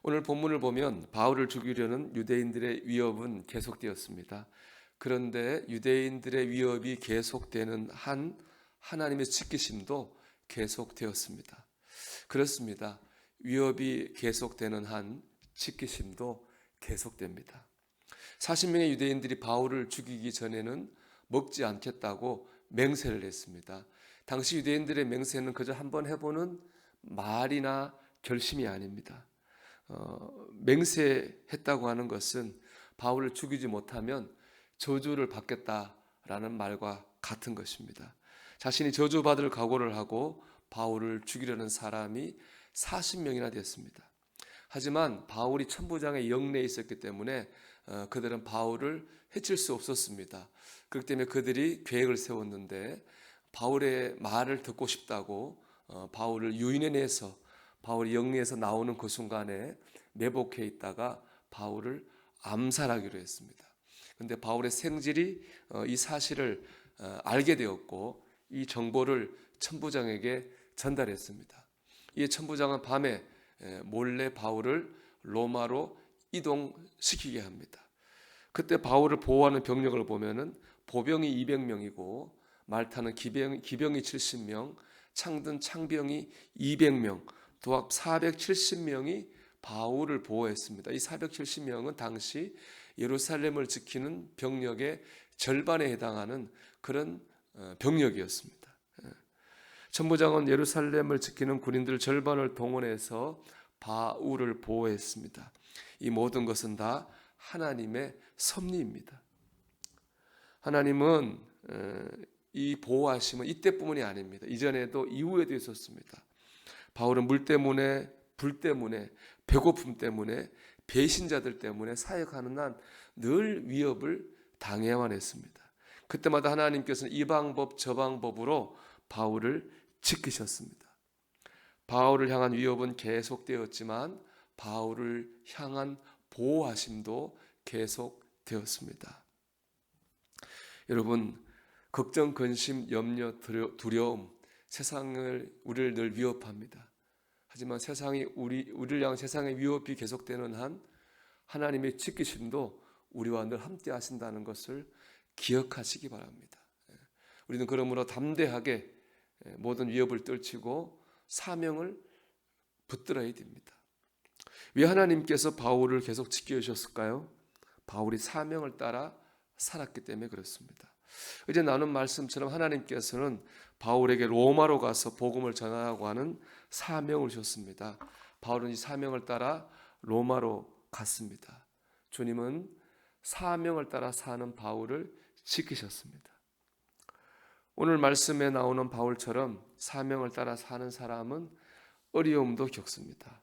오늘 본문을 보면 바울을 죽이려는 유대인들의 위협은 계속되었습니다. 그런데 유대인들의 위협이 계속되는 한 하나님의 지키심도 계속되었습니다. 그렇습니다. 위협이 계속되는 한 지키심도 계속됩니다. 40명의 유대인들이 바울을 죽이기 전에는 먹지 않겠다고 맹세를 했습니다. 당시 유대인들의 맹세는 그저 한번 해보는 말이나 결심이 아닙니다. 맹세했다고 하는 것은 바울을 죽이지 못하면 저주를 받겠다라는 말과 같은 것입니다. 자신이 저주받을 각오를 하고 바울을 죽이려는 사람이 40명이나 됐습니다. 하지만 바울이 천부장의 영내에 있었기 때문에 그들은 바울을 해칠 수 없었습니다. 그렇기 때문에 그들이 계획을 세웠는데 바울의 말을 듣고 싶다고 바울을 유인해내서 바울이 영내에서 나오는 그 순간에 매복해 있다가 바울을 암살하기로 했습니다. 그런데 바울의 생질이 이 사실을 알게 되었고 이 정보를 천부장에게 전달했습니다. 이 천부장은 밤에 몰래 바울을 로마로 이동시키게 합니다. 그때 바울을 보호하는 병력을 보면은 보병이 200명이고 말타는 기병이 70명, 창든 창병이 200명, 도합 470명이 바울을 보호했습니다. 이 470명은 당시 예루살렘을 지키는 병력의 절반에 해당하는 그런 병력이었습니다. 천부장은 예루살렘을 지키는 군인들 절반을 동원해서 바울을 보호했습니다. 이 모든 것은 다 하나님의 섭리입니다. 하나님은 이 보호하심은 이때뿐만이 아닙니다. 이전에도 이후에도 있었습니다. 바울은 물 때문에, 불 때문에, 배고픔 때문에, 배신자들 때문에 사역하는 한 늘 위협을 당해야만 했습니다. 그때마다 하나님께서는 이 방법 저 방법으로 바울을 지키셨습니다. 바울을 향한 위협은 계속되었지만 바울을 향한 보호하심도 계속되었습니다. 여러분, 걱정, 근심, 염려, 두려움, 우리를 늘 위협합니다. 하지만 우리를 향한 세상의 위협이 계속되는 한 하나님의 지키심도 우리와 늘 함께 하신다는 것을 기억하시기 바랍니다. 우리는 그러므로 담대하게 모든 위협을 떨치고 사명을 붙들어야 됩니다. 왜 하나님께서 바울을 계속 지켜주셨을까요? 바울이 사명을 따라 살았기 때문에 그렇습니다. 이제 나눈 말씀처럼 하나님께서는 바울에게 로마로 가서 복음을 전하라고 하는 사명을 주셨습니다. 바울은 이 사명을 따라 로마로 갔습니다. 주님은 사명을 따라 사는 바울을 지키셨습니다. 오늘 말씀에 나오는 바울처럼 사명을 따라 사는 사람은 어려움도 겪습니다.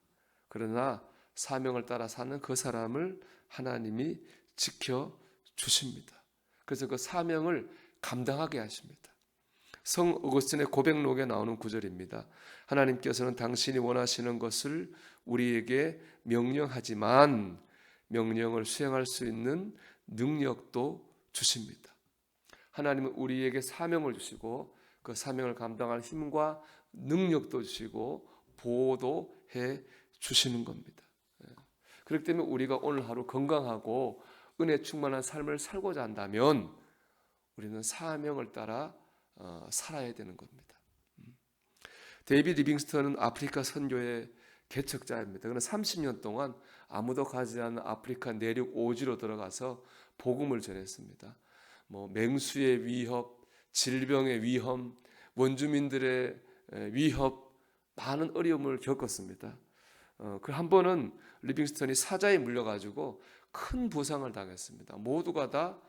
그러나 사명을 따라 사는 그 사람을 하나님이 지켜주십니다. 그래서 그 사명을 감당하게 하십니다. 성 어거스틴의 고백록에 나오는 구절입니다. 하나님께서는 당신이 원하시는 것을 우리에게 명령하지만 명령을 수행할 수 있는 능력도 주십니다. 하나님은 우리에게 사명을 주시고 그 사명을 감당할 힘과 능력도 주시고 보호도 해 주시는 겁니다. 그렇기 때문에 우리가 오늘 하루 건강하고 은혜 충만한 삶을 살고자 한다면 우리는 사명을 따라 살아야 되는 겁니다. 데이비드 리빙스턴은 아프리카 선교의 개척자입니다. 그는 30년 동안 아무도 가지 않은 아프리카 내륙 오지로 들어가서 복음을 전했습니다. 맹수의 위협, 질병의 위험, 원주민들의 위협, 많은 어려움을 겪었습니다. 그 한 번은 리빙스턴이 사자에 물려가지고 큰 부상을 당했습니다. 모두가 다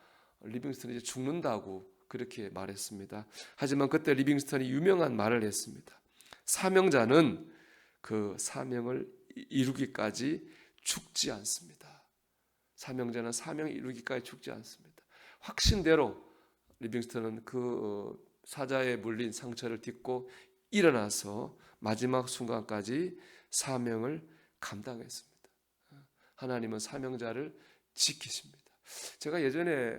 리빙스턴이 이제 죽는다고 그렇게 말했습니다. 하지만 그때 리빙스턴이 유명한 말을 했습니다. 사명자는 그 사명을 이루기까지 죽지 않습니다. 사명자는 사명을 이루기까지 죽지 않습니다. 확신대로 리빙스턴은 그 사자에 물린 상처를 딛고 일어나서 마지막 순간까지 사명을 감당했습니다. 하나님은 사명자를 지키십니다. 제가 예전에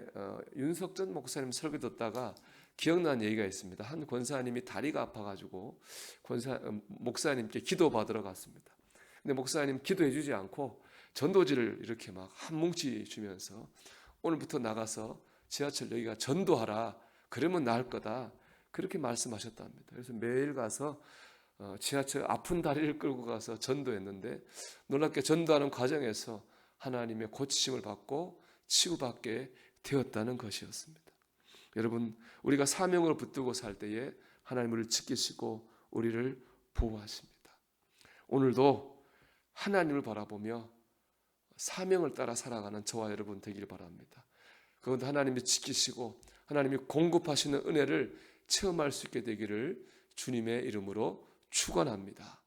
윤석전 목사님 설교 듣다가 기억나는 얘기가 있습니다. 한 권사님이 다리가 아파가지고 목사님께 기도받으러 갔습니다. 근데 목사님 기도해 주지 않고 전도지를 이렇게 막 한 뭉치 주면서 오늘부터 나가서 지하철 여기가 전도하라. 그러면 나을 거다. 그렇게 말씀하셨답니다. 그래서 매일 가서 지하철 아픈 다리를 끌고 가서 전도했는데 놀랍게 전도하는 과정에서 하나님의 고치심을 받고 치유받게 되었다는 것이었습니다. 여러분, 우리가 사명을 붙들고 살 때에 하나님 우리를 지키시고 우리를 보호하십니다. 오늘도 하나님을 바라보며 사명을 따라 살아가는 저와 여러분 되길 바랍니다. 그건 하나님이 지키시고 하나님이 공급하시는 은혜를 체험할 수 있게 되기를 주님의 이름으로 축원합니다.